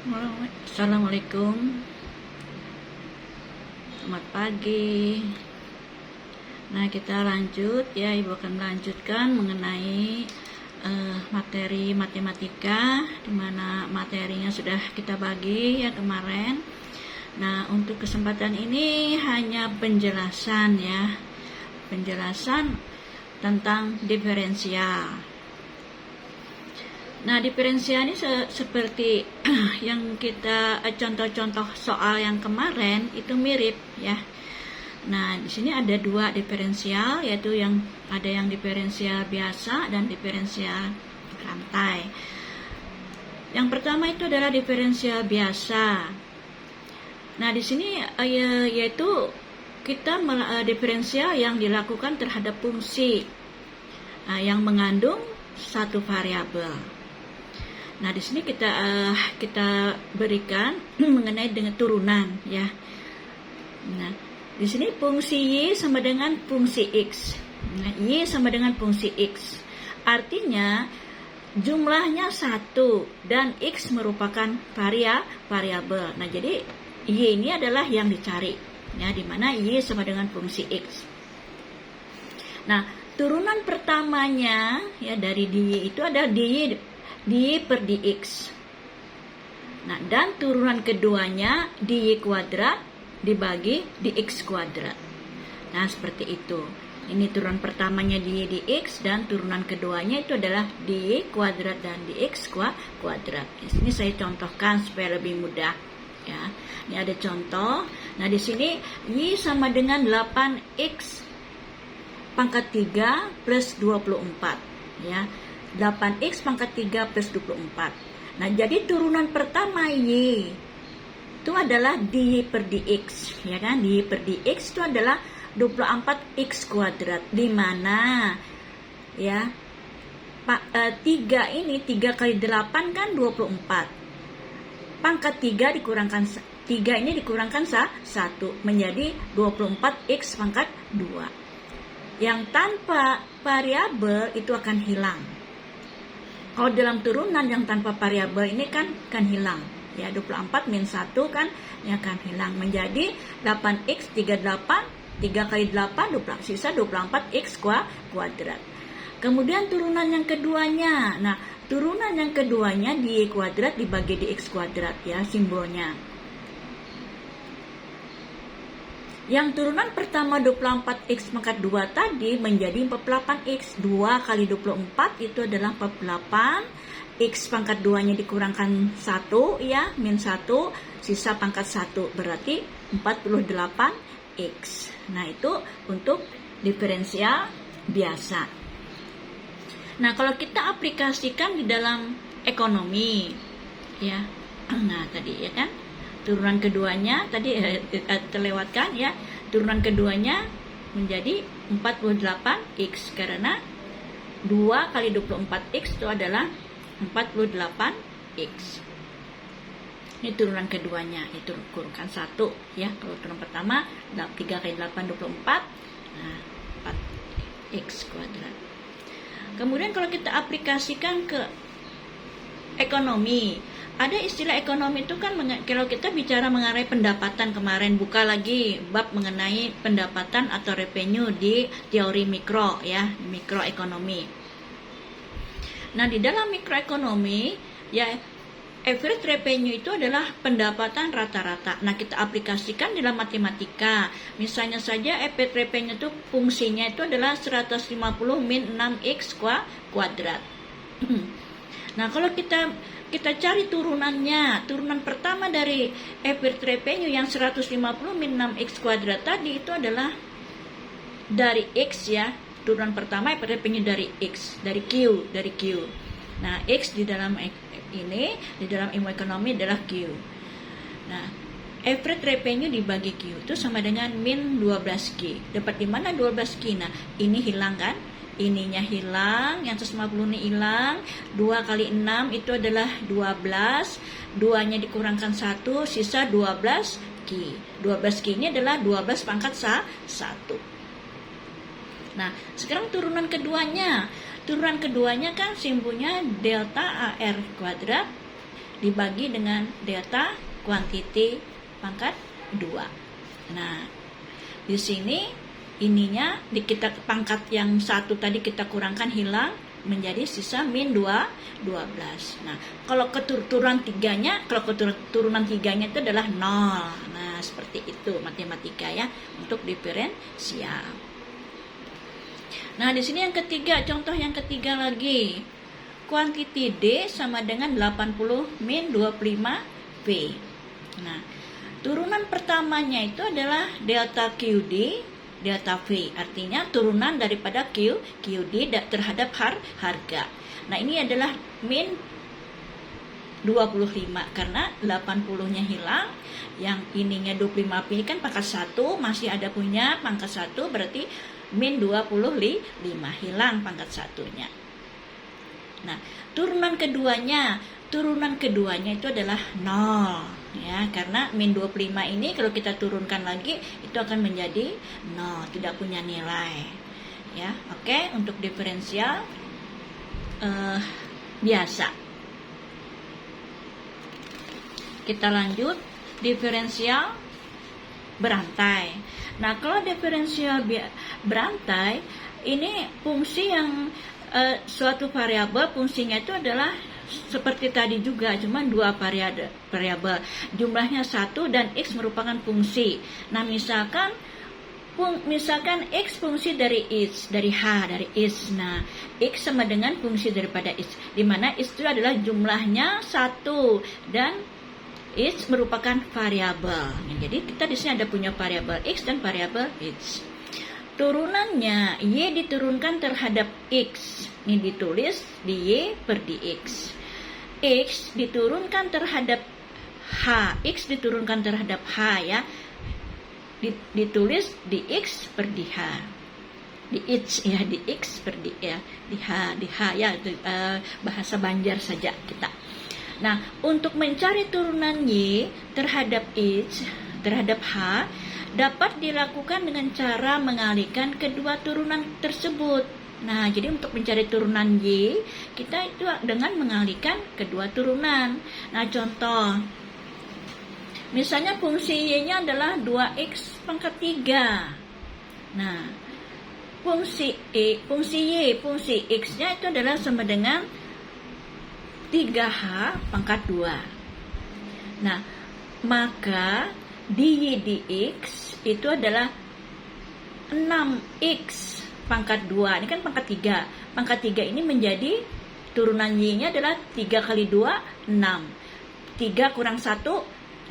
Assalamualaikum, selamat pagi. Nah, kita lanjut ya, Ibu akan melanjutkan mengenai materi matematika, dimana materinya sudah kita bagi ya kemarin. Nah, untuk kesempatan ini hanya penjelasan ya, penjelasan tentang diferensial. Nah, diferensial ini seperti yang kita contoh-contoh soal yang kemarin itu mirip ya. Nah, di sini ada dua diferensial, yaitu yang ada yang diferensial biasa dan diferensial rantai. Yang pertama itu adalah diferensial biasa. Nah, di sini yaitu kita diferensial yang dilakukan terhadap fungsi yang mengandung satu variabel. Nah, di sini kita berikan mengenai dengan turunan ya. Nah, di sini fungsi y sama dengan fungsi x. Nah, y sama dengan fungsi x. Artinya jumlahnya 1 dan x merupakan variabel. Nah, jadi y ini adalah yang dicari ya, di mana y sama dengan fungsi x. Nah, turunan pertamanya ya dari dy itu adalah dy per dx. Nah, dan turunan keduanya dy kuadrat dibagi dx kuadrat. Nah, seperti itu. Ini turunan pertamanya dy dx dan turunan keduanya itu adalah dy kuadrat dan dx kuadrat. Di sini saya contohkan supaya lebih mudah ya. Ini ada contoh. Nah, di sini y sama dengan 8x pangkat 3 plus 24 ya. 8x pangkat 3 plus 24. Nah, jadi turunan pertama y itu adalah dy per dx, ya kan? Dy per dx itu adalah 24x kuadrat, di mana ya 3 ini 3 kali 8 kan 24. Pangkat 3 dikurangkan 3 ini dikurangkan 1 menjadi 24x pangkat 2. Yang tanpa variabel itu akan hilang. Kalau dalam turunan yang tanpa variabel ini kan hilang. Ya, 24 min 1 kan yang akan hilang menjadi 8x 38, 3 kali 8 sisa 24x kuadrat. Kemudian turunan yang keduanya. Nah, turunan yang keduanya dy kuadrat dibagi dx kuadrat ya simbolnya. Yang turunan pertama 24x pangkat 2 tadi menjadi 48x. 2 kali 24 itu adalah 48. X pangkat 2 nya dikurangkan 1 ya, min 1, sisa pangkat 1 berarti 48x. Nah, itu untuk diferensial biasa. Nah, kalau kita aplikasikan di dalam ekonomi ya. Nah, tadi ya kan turunan keduanya tadi terlewatkan ya. Turunan keduanya menjadi 48x karena 2 kali 24x itu adalah 48x. Ini turunan keduanya, itu kurangkan 1 ya. Kalau turunan pertama 3 kali 8 24. Nah, 4x kuadrat. Kemudian kalau kita aplikasikan ke ekonomi, ada istilah ekonomi itu kan kalau kita bicara mengenai pendapatan, kemarin buka lagi bab mengenai pendapatan atau revenue di teori mikro ya, mikroekonomi. Nah, di dalam mikroekonomi ya, average revenue itu adalah pendapatan rata-rata. Nah, kita aplikasikan di dalam matematika. Misalnya saja average revenue itu fungsinya itu adalah 150 min 6x kuadrat. Nah, kalau kita cari turunannya, turunan pertama dari average revenue yang 150 min 6x kuadrat tadi itu adalah dari x ya. Turunan pertama average revenue dari x, dari Q. Nah, x di dalam ini, di dalam ilmu ekonomi adalah Q. Nah, average revenue dibagi Q itu sama dengan min 12Q. Dapat di mana 12Q? Nah, ini hilang kan? Ininya hilang, yang 150 ini hilang. 2 kali 6 itu adalah 12. 2-nya dikurangkan 1, sisa 12Q. 12Q ini adalah 12 pangkat 1. Nah, sekarang turunan keduanya. Turunan keduanya kan simbolnya delta AR kuadrat dibagi dengan delta kuantiti pangkat 2. Nah, di sini ininya di kita pangkat yang 1 tadi kita kurangkan hilang menjadi sisa min 12. Nah, kalau keturunan 3-nya, itu adalah 0. Nah, seperti itu matematika ya untuk diferensial. Nah, di sini yang ketiga, contoh yang ketiga lagi. Kuantiti D sama dengan 80 min 25V. Nah, turunan pertamanya itu adalah delta QD, delta V. Artinya turunan daripada QD terhadap harga. Nah, ini adalah min 25 karena 80-nya hilang. Yang ininya 25V ini kan pangkat 1, masih ada punya pangkat 1, berarti min 25 hilang pangkat 1-nya. Nah, turunan keduanya itu adalah 0 ya, karena min 25 ini kalau kita turunkan lagi itu akan menjadi 0, tidak punya nilai. Ya, oke, untuk diferensial biasa. Kita lanjut diferensial berantai. Nah, kalau diferensial berantai ini fungsi yang suatu variabel fungsinya itu adalah seperti tadi juga, cuma 2 variabel, jumlahnya 1 dan X merupakan fungsi. Nah, misalkan X fungsi dari X, dari X. Nah, X sama dengan fungsi daripada X, di mana X itu adalah jumlahnya 1 dan X merupakan variabel. Nah, jadi kita di sini ada punya variabel X dan variabel X. Turunannya Y diturunkan terhadap X. Ini ditulis di Y per dX. X diturunkan terhadap H. X diturunkan terhadap H ya. Ditulis di X per di H. Di X ya, di X per di ya. Di H ya, itu bahasa Banjar saja kita. Nah, untuk mencari turunan Y terhadap X, terhadap H, dapat dilakukan dengan cara mengalihkan kedua turunan tersebut. Nah, jadi untuk mencari turunan Y, kita itu dengan mengalihkan kedua turunan. Nah, contoh. Misalnya fungsi Y-nya adalah 2X pangkat 3. Nah, fungsi X-nya itu adalah sama dengan 3H pangkat 2. Nah, maka dy dx itu adalah 6x pangkat 2. Ini kan pangkat 3. Pangkat 3 ini menjadi turunan y-nya adalah 3 kali 2, 6. 3 kurang 1,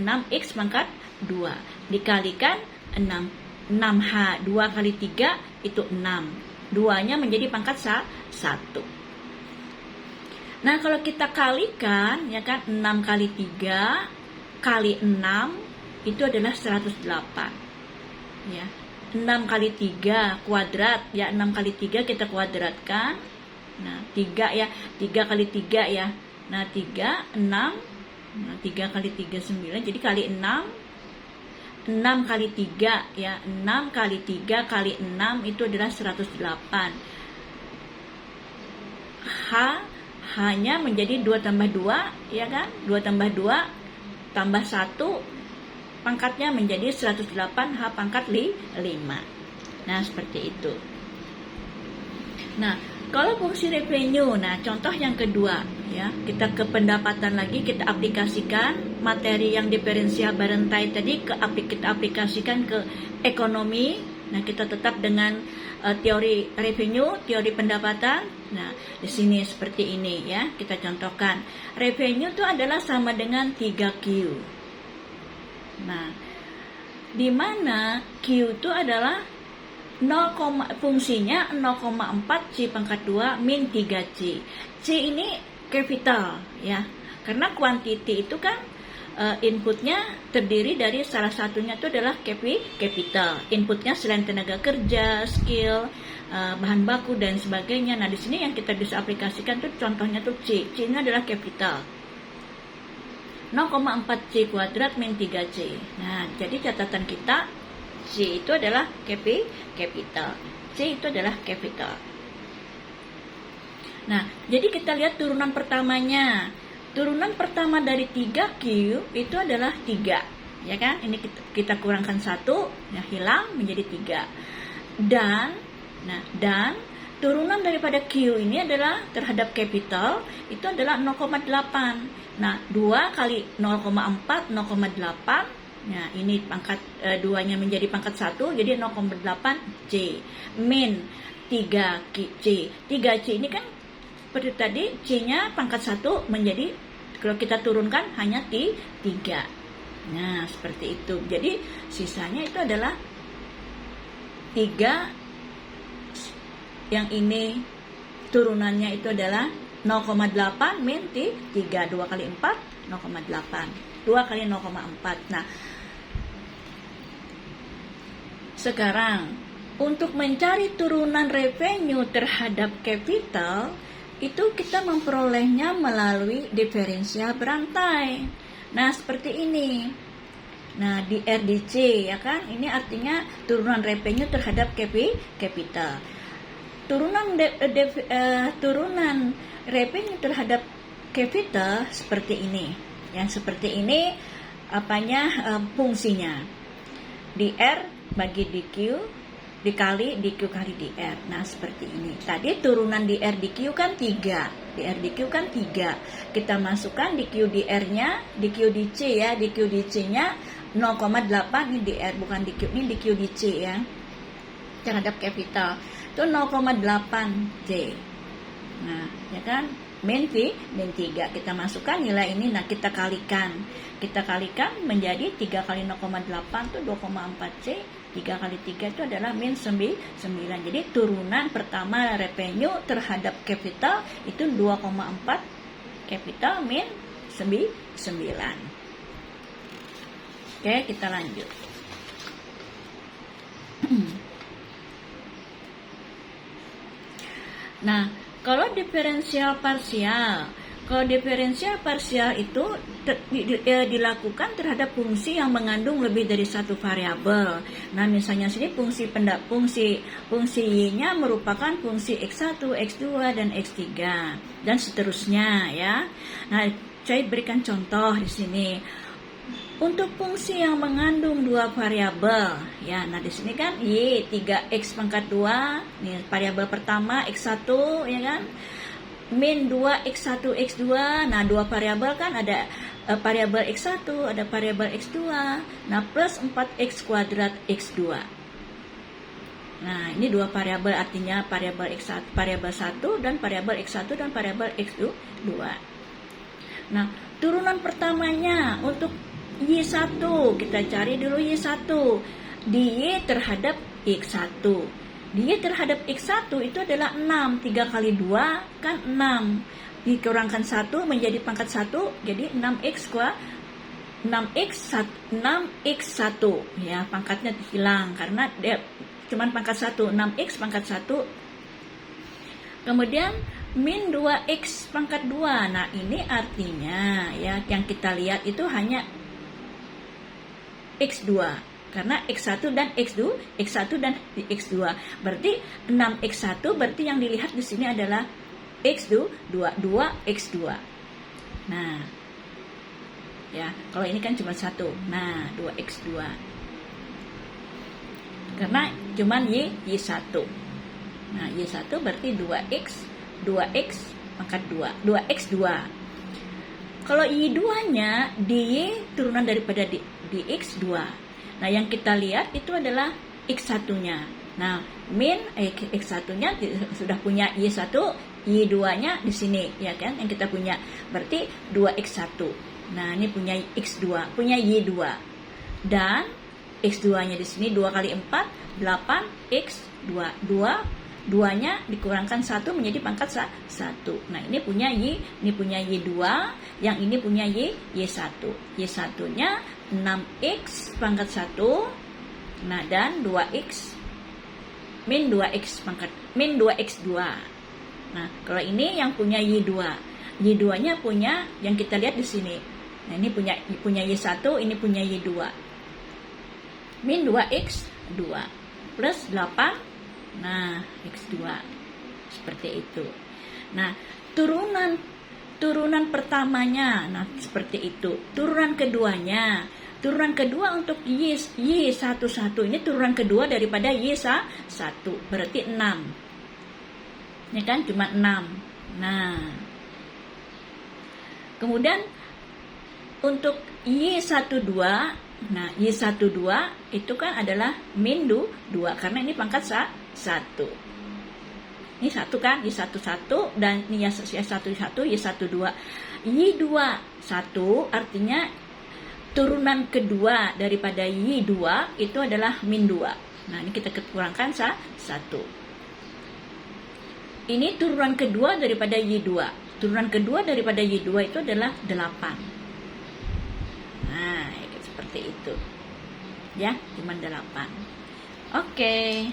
6x pangkat 2. Dikalikan 6. 6h, 2 kali 3 itu 6. 2-nya menjadi pangkat 1. Nah, kalau kita kalikan, ya kan, 6 kali 3 kali 6 itu adalah 108. Ya. 6 kali 3 kuadrat, ya, 6 kali 3 kita kuadratkan. Nah, 3 ya, 3 kali 3 ya. Nah, 3, 6. Nah, 3 kali 3, 9. Jadi kali 6. 6 kali 3 ya. 6 kali 3 kali 6 itu adalah 108. H-nya menjadi 2 tambah 2, ya kan? 2 tambah 2 tambah 1. Pangkatnya menjadi 108 H pangkat 5. Nah, seperti itu. Nah, kalau fungsi revenue, nah contoh yang kedua ya, kita ke pendapatan lagi, kita aplikasikan materi yang diferensial berantai tadi kita aplikasikan ke ekonomi. Nah, kita tetap dengan teori revenue, teori pendapatan. Nah, di sini seperti ini ya, kita contohkan. Revenue itu adalah sama dengan 3Q. Nah, di mana Q itu adalah fungsinya 0,4 C pangkat 2 min 3C. C ini capital ya. Karena quantity itu kan inputnya terdiri dari salah satunya itu adalah capital. Inputnya selain tenaga kerja, skill, bahan baku dan sebagainya. Nah, di sini yang kita bisa aplikasikan tuh contohnya tuh C. C ini adalah capital. 0,4C kuadrat min 3C. Nah, jadi catatan kita C itu adalah capital. C itu adalah capital. Nah, jadi kita lihat turunan pertamanya. turunan pertama dari 3Q itu adalah 3, ya kan? Ini kita kurangkan 1, ya hilang menjadi 3. Dan turunan daripada Q ini adalah terhadap capital itu adalah 0,8. Nah, 2 kali 0,4, 0,8. Nah, ini pangkat 2-nya menjadi pangkat 1, jadi 0,8 C. Min 3C. 3C ini kan seperti tadi, C-nya pangkat 1 menjadi, kalau kita turunkan hanya 3. Nah, seperti itu. Jadi, sisanya itu adalah 3. Yang ini turunannya itu adalah 0,8 min 3. 2 kali 4, 0,8. 2 kali 0,4. Nah, sekarang untuk mencari turunan revenue terhadap capital, itu kita memperolehnya melalui diferensial berantai. Nah, seperti ini. Nah, di RDC, ya kan? Ini artinya turunan revenue terhadap capital. Turunan revenue terhadap capital seperti ini. Yang seperti ini fungsinya. DR bagi DQ dikali DQ kali DR. Nah, seperti ini. Tadi turunan DR DQ kan 3. DR DQ kan 3. Kita masukkan DQ DR-nya, DQ DC ya. DQ DC-nya 0,8 ini DR, bukan DQ, ini DQ DC ya. Terhadap capital. Itu 0,8 J. Nah, ya kan? Min 3. Kita masukkan nilai ini, nah kita kalikan. Kita kalikan menjadi 3 kali 0,8 itu 2,4 C. 3 kali 3 itu adalah min 9. Jadi turunan pertama revenue terhadap capital itu 2,4 capital min 9. Oke, kita lanjut. Nah, kalau diferensial parsial itu dilakukan terhadap fungsi yang mengandung lebih dari satu variabel. Nah, misalnya sini fungsi Y-nya merupakan fungsi X1, X2, dan X3 dan seterusnya ya. Nah, saya berikan contoh di sini. Untuk fungsi yang mengandung dua variabel, ya, nah di sini kan Y 3x pangkat 2, nih variabel pertama x1, ya kan, min 2x1 x2, nah dua variabel kan ada variabel x1, ada variabel x2, nah plus 4x kuadrat x2. Nah, ini dua variabel artinya variabel x1, variabel 1 dan variabel x1 dan variabel x2. Nah, turunan pertamanya untuk Y1, kita cari dulu Y1. Y terhadap X1. Y terhadap X1 itu adalah 6. 3 kali 2 kan 6. Dikurangkan 1 menjadi pangkat 1, jadi 6x kuadrat. 6x1 ya, pangkatnya hilang karena dia cuman pangkat 1. 6x pangkat 1. Kemudian min 2x pangkat 2. Nah, ini artinya ya yang kita lihat itu hanya X2 karena X1 dan X2 X2. Berarti 6x1 berarti yang dilihat di sini adalah X2 2x2. Nah, ya, kalau ini kan cuma 1. Nah, 2x2. Karena cuma Y1. Nah, Y1 berarti 2x pangkat 2. 2x2. Kalau Y2-nya di turunan daripada di X2. Nah, yang kita lihat itu adalah X1-nya. Nah, min X1-nya sudah punya Y1, Y2-nya di sini, ya kan? Yang kita punya berarti 2X1. Nah, ini punya X2, punya Y2. Dan X2-nya di sini 2 kali 4, 8X2. 2-nya dikurangkan 1 menjadi pangkat 1. Nah, ini punya Y, ini punya Y2, yang ini punya Y1. Y1-nya 6X pangkat 1. Nah, dan 2X min 2X pangkat min 2X2. Nah, kalau ini yang punya Y2. Y2-nya punya yang kita lihat di sini. Nah, ini punya Y1, ini punya Y2. Min 2X2 plus 8. Nah, X2 seperti itu. Nah, turunan turunan pertamanya. Nah, seperti itu. Turunan keduanya. Turunan kedua untuk Y11 ini turunan kedua daripada Y1. Berarti 6. Ini kan cuma 6. Nah. Kemudian untuk Y12, nah Y12 itu kan adalah min 2 karena ini pangkat 1. Ini 1 kan, Y11 dan ini Y11, Y12. Y21 artinya turunan kedua daripada Y2 itu adalah min 2. Nah, ini kita kurangkan 1. Ini turunan kedua daripada Y2. Turunan kedua daripada Y2 itu adalah 8. Nah, seperti itu. Ya, cuma 8. Oke.